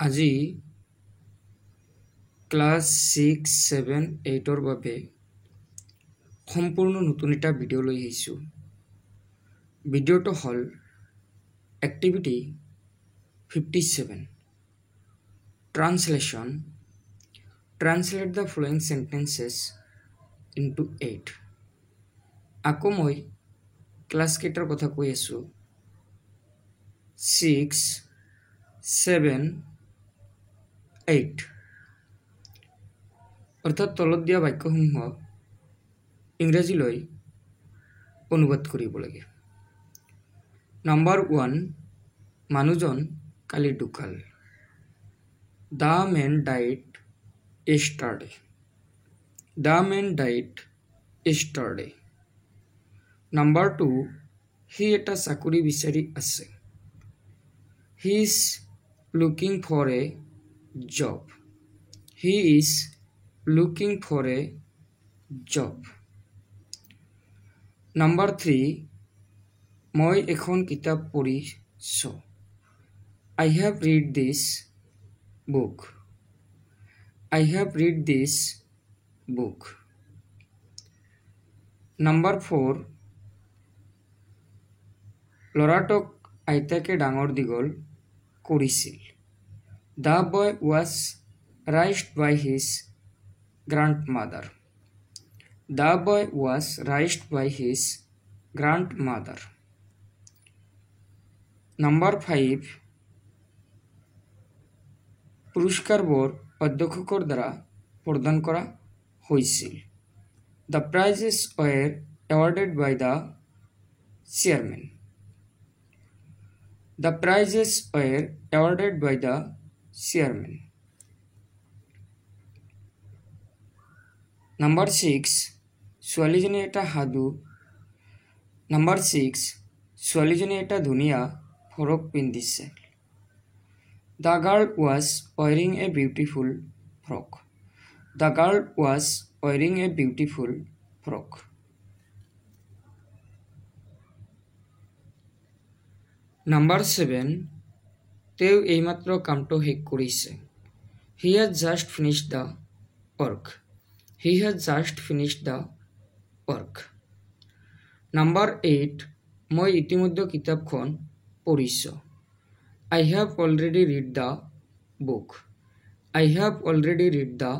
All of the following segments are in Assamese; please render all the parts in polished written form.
আজি ক্লাস 6, 7, 8 বাবে সম্পূৰ্ণ নতুন এটা ভিডিঅ' লৈ আহিছোঁ। ভিডিঅ'টো হ'ল activity 57 translation translate the following sentences into 8। আকৌ মই ক্লাছ কেইটাৰ কথা কৈ আছোঁ 6, 7, 8 অৰ্থাৎ তলত দিয়া বাক্যসমূহক ইংৰাজীলৈ অনুবাদ কৰিব লাগে। নাম্বাৰ 1, মানুহজন কালি ঢুকাল। The man died yesterday. The man died yesterday. Number 2, সি এটা চাকৰি বিচাৰি আছে। He is looking for a job. He is looking for a job. Number 3, মই এখন কিতাপ পঢ়িছোঁ। I have read this book. I have read this book. Number 4, ল'ৰাটোক আইতাকে ডাঙৰ দীঘল কৰিছিল। The boy was raised by his grandmother. The boy was raised by his grandmother. Number 5, পুৰস্কাৰবোৰ অধ্যক্ষৰ দ্বাৰা প্ৰদান কৰা হৈছিল। The prizes were awarded by the chairman. The prizes were awarded by the chairman. Number 6, ছোৱালীজনী এটা সাধু। Number 6, ছোৱালীজনী এটা ধুনীয়া ফৰক পিন্ধিছে। The girl was wearing a beautiful frock. The girl was wearing a beautiful frock. Number 7, তেওঁ এইমাত্ৰ কামটো শেষ কৰিছে। He has just finished the work. He has just finished the work. Number 8, মই ইতিমধ্যে কিতাপখন পঢ়িছোঁ। I have already read the book. I have already read the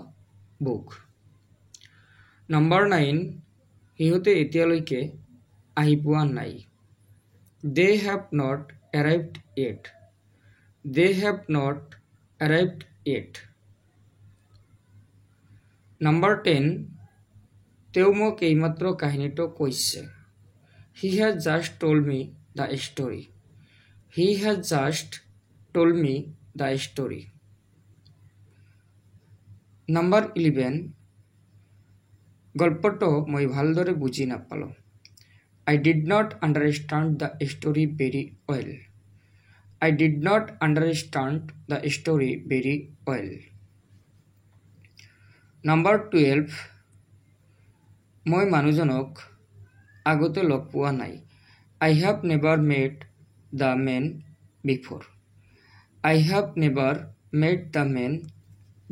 book. Number 9, সিহঁতে এতিয়ালৈকে আহি পোৱা নাই। They have not arrived yet. They have not arrived yet. Number 10, তেওঁ মোক এইমাত্ৰ কাহিনীটো কৈছে। He has just told me the story. He has just told me the story. Number 11, গল্পটো মই ভালদৰে বুজি নাপালোঁ। I did not understand the story very well. I did not understand the story very well. Number 12, মই মানুহজনক আগতে লগ পোৱা নাই। I have never met the man before. I have never met the man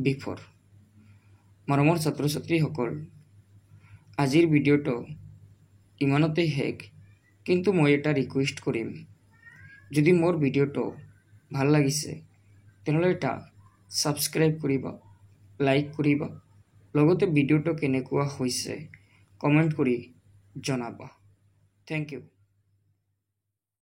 before. মৰমৰ ছাত্ৰ ছাত্ৰীসকল, আজিৰ ভিডিঅ'টো ইমানতেই শেষ, কিন্তু মই এটা ৰিকুৱেষ্ট কৰিম, যদি মোৰ ভিডিঅ'টো ভাল লাগিছে তেনেহ'লে এটা ছাবস্ক্ৰাইব কৰিবা, লাইক কৰিবা, লগতে ভিডিঅ'টো কেনেকুৱা হৈছে কমেণ্ট কৰি জনাবা। Thank U.